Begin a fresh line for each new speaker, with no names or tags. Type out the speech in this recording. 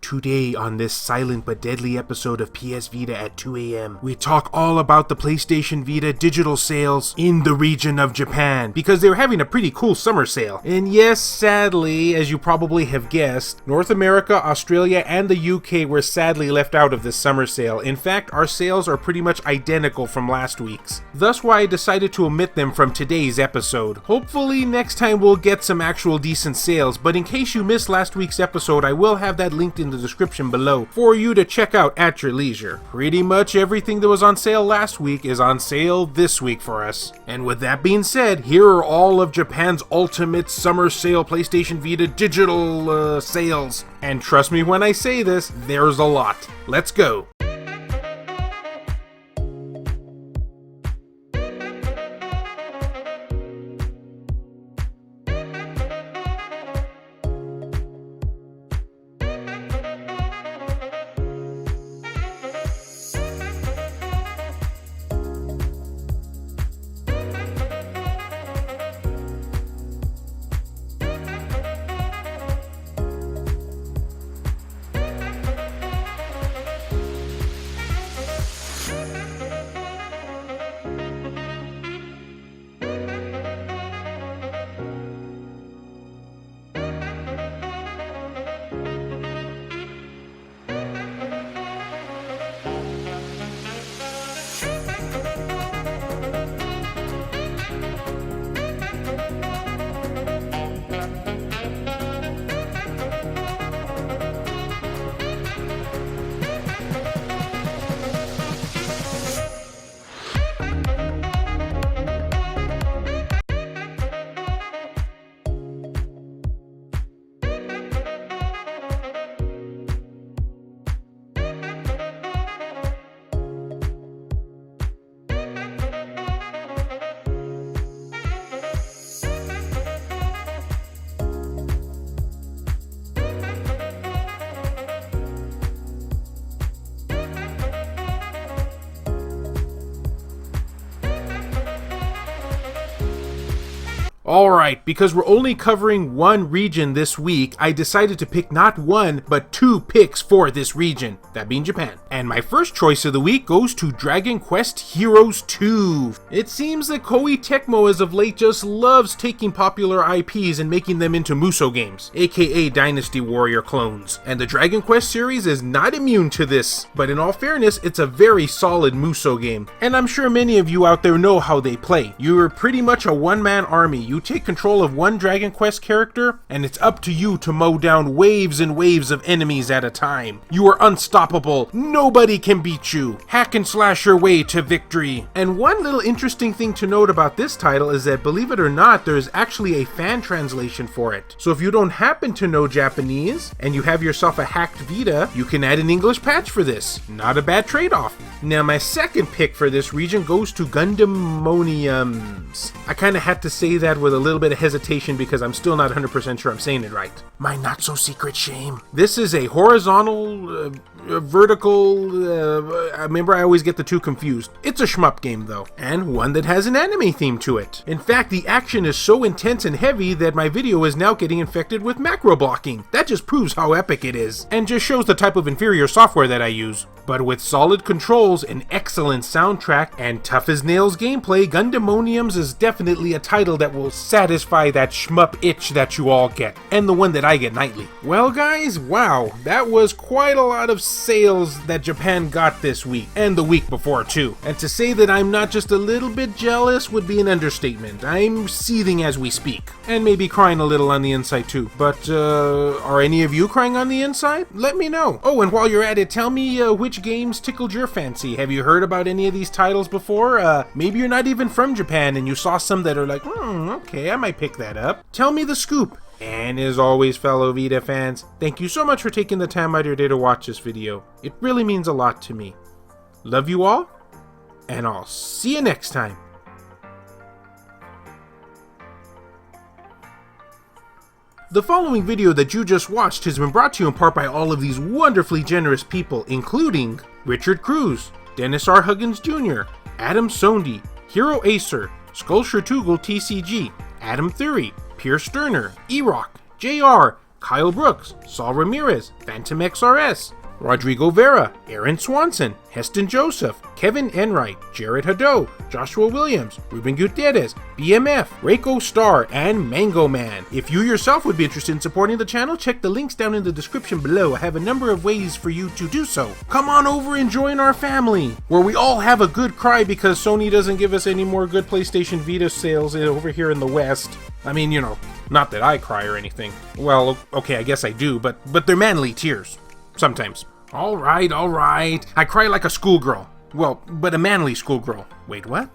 Today on this silent but deadly episode of PS Vita at 2 a.m. we talk all about the PlayStation Vita digital sales in the region of Japan, because they were having a pretty cool summer sale. And yes, sadly, as you probably have guessed, North America, Australia, and the UK were sadly left out of this summer sale. In fact, our sales are pretty much identical from last week's. Thus why I decided to omit them from today's episode. Hopefully next time we'll get some actual decent sales, but in case you missed last week's episode, I will have that linked in the description below for you to check out at your leisure. Pretty much everything that was on sale last week is on sale this week for us. And with that being said, here are all of Japan's ultimate summer sale PlayStation Vita digital sales. And trust me when I say this, there's a lot. Let's go. Alright, because we're only covering one region this week, I decided to pick not one, but two picks for this region, that being Japan. And my first choice of the week goes to Dragon Quest Heroes 2. It seems that Koei Tecmo as of late just loves taking popular IPs and making them into Musou games, aka Dynasty Warrior clones. And the Dragon Quest series is not immune to this, but in all fairness, it's a very solid Musou game. And I'm sure many of you out there know how they play. You're pretty much a one-man army. You take control of one Dragon Quest character, and it's up to you to mow down waves and waves of enemies at a time. You are unstoppable. Nobody can beat you. Hack and slash your way to victory. And one little interesting thing to note about this title is that, believe it or not, there's actually a fan translation for it. So if you don't happen to know Japanese, and you have yourself a hacked Vita, you can add an English patch for this. Not a bad trade-off. Now my second pick for this region goes to Gundamoniums. I kinda had to say that with a little bit of hesitation because I'm still not 100% sure I'm saying it right. My not so secret shame. This is a horizontal, vertical, remember I always get the two confused. It's a shmup game though, and one that has an anime theme to it. In fact, the action is so intense and heavy that my video is now getting infected with macro blocking. That just proves how epic it is, and just shows the type of inferior software that I use. But with solid controls, an excellent soundtrack, and tough as nails gameplay, Gundamoniums is definitely a title that will satisfy that shmup itch that you all get, and the one that I get nightly. Well guys, wow, that was quite a lot of sales that Japan got this week, and the week before too. And to say that I'm not just a little bit jealous would be an understatement. I'm seething as we speak, and maybe crying a little on the inside too. But are any of you crying on the inside? Let me know. Oh, and while you're at it, tell me which games tickled your fancy. Have you heard about any of these titles before? Maybe you're not even from Japan and you saw some that are like, okay, I might pick that up. Tell me the scoop. And as always, fellow Vita fans, thank you so much for taking the time out of your day to watch this video. It really means a lot to me. Love you all, and I'll see you next time. The following video that you just watched has been brought to you in part by all of these wonderfully generous people, including Richard Cruz, Dennis R. Huggins Jr., Adam Sondi, Hero Acer, Skullsure Tugel TCG, Adam Theory, Pierce Sterner, E-Rock, JR, Kyle Brooks, Saul Ramirez, Phantom XRS, Rodrigo Vera, Aaron Swanson, Heston Joseph, Kevin Enright, Jared Haddo, Joshua Williams, Ruben Gutierrez, BMF, Reiko Star, and Mango Man. If you yourself would be interested in supporting the channel, check the links down in the description below. I have a number of ways for you to do so. Come on over and join our family, where we all have a good cry because Sony doesn't give us any more good PlayStation Vita sales over here in the West. I mean, you know, not that I cry or anything. Well, okay, I guess I do, but they're manly tears. Sometimes. Alright. I cry like a schoolgirl. Well, but a manly schoolgirl. Wait, what?